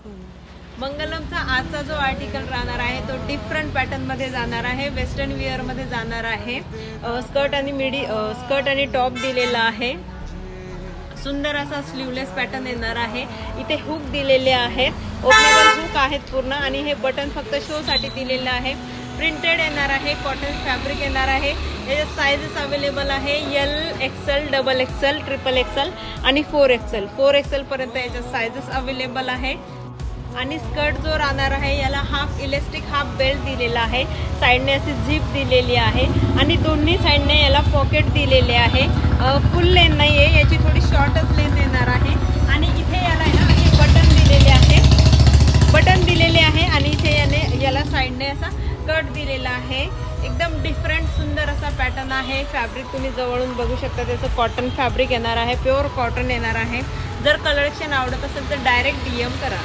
मंगलमचा आजचा जो आर्टिकल राहणार आहे तो डिफरंट पॅटर्न मध्ये जाणार आहे, वेस्टर्न वेअर मध्ये जाणार आहे। स्कर्ट आणि टॉप दिलेला आहे, सुंदर असा स्लीवलेस पॅटर्न येणार आहे। इथे हुक दिलेले आहेत, ओपनेबल हुक आहेत पूर्ण, आणि हे बटन फक्त शो साठी दिलेलं आहे। प्रिंटेड येणार आहे, कॉटन फॅब्रिक येणार आहे। याच्यात साइजेस अवेलेबल आहे L, XL, double XL, triple XL आणि 4XL। 4XL पर्यंत याच्यात साइजेस अवेलेबल आहे। आणि स्कर्ट जो राहणार आहे याला हाफ इलेस्टिक हाफ बेल्ट दिलेला आहे, साईडने अशी झिप दिलेली आहे आणि दोन्ही साईडने याला पॉकेट दिलेले आहे। फुल लेंथ नाही आहे याची, थोडी शॉर्टच लेंथ येणार आहे। आणि इथे याला आहे ना असे बटन दिलेले आहे आणि इथे याला साईडने असा कट दिलेला आहे। एकदम डिफरंट सुंदर असा पॅटर्न आहे। फॅब्रिक तुम्ही जवळून बघू शकता, त्याचं कॉटन फॅब्रिक येणार आहे, प्युअर कॉटन येणार आहे। जर कलेक्शन आवडत असेल तर डायरेक्ट DM करा।